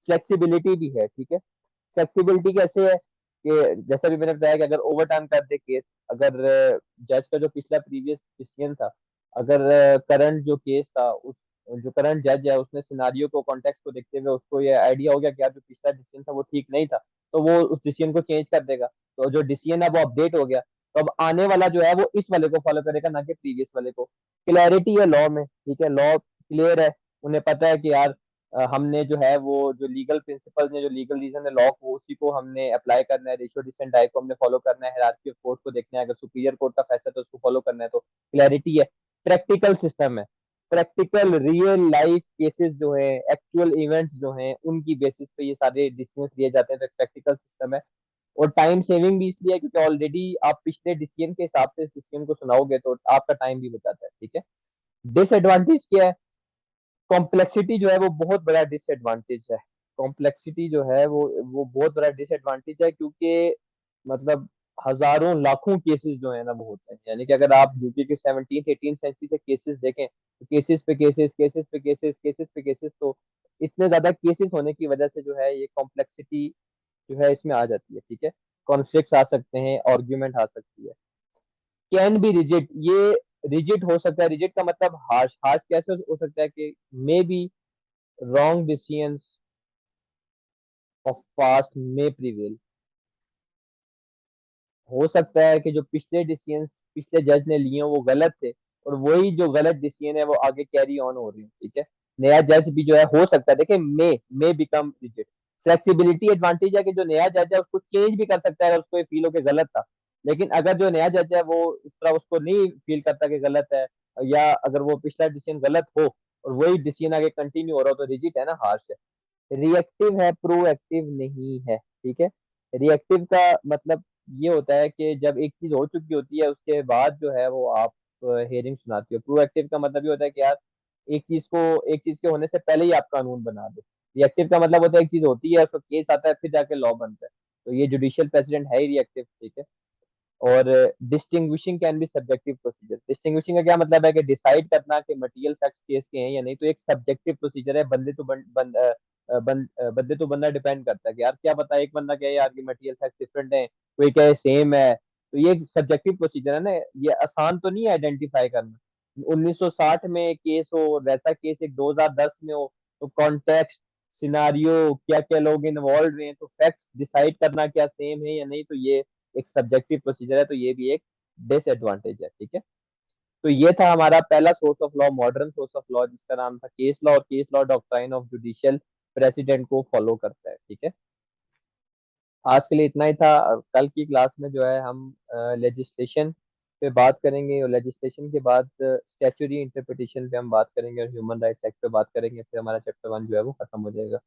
फ्लेक्सिबिलिटी भी है, ठीक है। फ्लेक्सिबिलिटी कैसे है कि जैसा भी मैंने बताया कि अगर ओवर टाइम कर दे केस, अगर जज का जो पिछला प्रीवियस डिसीजन था, अगर करंट जो केस था, उस जो करंट जज है उसने सिनारियो को, कॉन्टेक्स्ट को देखते हुए उसको ये आइडिया हो गया कि यार जो पिछला डिसीजन था वो ठीक नहीं था, तो वो उस डिसीजन को चेंज कर देगा, तो जो डिसीजन है वो अपडेट हो गया, तो अब आने वाला जो है वो इस वाले को फॉलो करेगा, ना कि प्रीवियस वाले को। क्लैरिटी है लॉ में, ठीक है, लॉ क्लियर है, उन्हें पता है कि यार हमने जो है वो जो लीगल प्रिंसिपल्स ने, जो लीगल रीजन है लॉ को, उसी को हमने अप्लाई करना है, रेशियो डिसेंट डाई को हमने फॉलो करना है, हायरार्की ऑफ कोर्ट को देखना है, अगर सुपीरियर कोर्ट का फैसला तो उसको फॉलो करना है, तो क्लैरिटी है। प्रैक्टिकल सिस्टम है, प्रैक्टिकल रियल लाइफ केसेस जो है, एक्चुअल इवेंट्स जो हैं, उनकी बेसिस पे ये सारे डिसीजन लिए जाते हैं, तो प्रैक्टिकल सिस्टम है। और टाइम सेविंग भी इसलिए है क्योंकि ऑलरेडी आप पिछले डिसीजन के हिसाब से डिसीजन को सुनाओगे तो आपका टाइम भी बचाता है, ठीक है। डिसएडवांटेज क्या है? कॉम्प्लेक्सिटी जो है वो बहुत बड़ा डिसएडवांटेज है। कॉम्प्लेक्सिटी जो है वो बहुत बड़ा डिसएडवांटेज है, क्योंकि मतलब हजारों लाखों केसेस जो है ना वो होते हैं, यानी कि अगर आप यूके के 17th 18th सेंचुरी से केसेस देखें, तो केसेस पे केसेस, केसेस पे केसेस, केसेस पे केसेस, तो इतने ज्यादा केसेस होने की वजह से जो है ये कॉम्प्लेक्सिटी जो है इसमें आ जाती है, ठीक है। कॉन्फ्लिक्ट आ सकते हैं, आर्ग्यूमेंट आ सकती है। कैन बी रिजिड, ये रिजिड हो सकता है, रिजिड का मतलब हार्श, हार्श कैसे हो सकता है कि may be wrong decisions of past में प्रिवेल, हो सकता है कि जो पिछले डिसीजंस पिछले जज ने लिए हैं वो गलत थे, और वही जो गलत डिसीजन है वो आगे कैरी ऑन हो रही है, ठीक है। नया जज भी जो है हो सकता है, देखिए may become rigid. Flexibility advantage है कि जो नया जज है उसको चेंज भी कर सकता है अगर उसको ये फील हो कि गलत था, लेकिन अगर जो नया जज है वो इस तरह उसको नहीं फील करता कि गलत है, या अगर वो पिछला डिसीजन गलत हो और वही डिसीजन आगे कंटिन्यू हो रहा हो, तो रिजिड है ना, हार्श है। रिएक्टिव है, प्रोएक्टिव नहीं है, ठीक है। रिएक्टिव का मतलब ये होता है कि जब एक चीज हो चुकी होती है उसके बाद जो है वो आप हेयरिंग सुनाती हो। प्रोएक्टिव का मतलब ये होता है कि यार एक चीज के होने से पहले ही आप कानून बना दो। रिएक्टिव का मतलब होता है एक चीज होती है, उसका केस आता है, फिर जाके लॉ बनता है, तो ये जुडिशियल प्रेसिडेंट है ही रिएक्टिव, ठीक है। और distinguishing can be subjective procedure. Distinguishing का क्या मतलब है कि डिसाइड करना कि मटेरियल फैक्ट्स केस के हैं या नहीं, तो एक सब्जेक्टिव प्रोसीजर है, बंदे तो बंदा डिपेंड करता है कि यार क्या पता, एक बंदा कहे यार कि मटेरियल फैक्ट्स डिफरेंट है, कोई कहे सेम है, तो ये सब्जेक्टिव प्रोसीजर है ना, ये आसान तो नहीं है आइडेंटिफाई करना। 1960 में केस हो, वैसा केस एक 2010 में हो, तो कॉन्टेक्स्ट, सिनारियो, क्या क्या लोग इन्वॉल्व हैं, तो फैक्ट्स डिसाइड करना क्या सेम है या नहीं, तो ये एक सब्जेक्टिव प्रोसीजर है, तो ये भी एक डिसएडवांटेज है, ठीक है। तो ये था हमारा पहला source of law, modern source of law, जिसका नाम था केस लॉ, और case law doctrine of judicial president को फॉलो करता है, ठीक है। आज के लिए इतना ही था। कल की क्लास में जो है हम लेजिस्लेशन पे बात करेंगे, और लेजिस्लेशन के बाद स्टैट्यूटरी इंटरप्रिटेशन पे हम बात करेंगे, और ह्यूमन राइट्स एक्ट पे बात करेंगे, फिर हमारा चैप्टर 1 जो है वो खत्म हो जाएगा।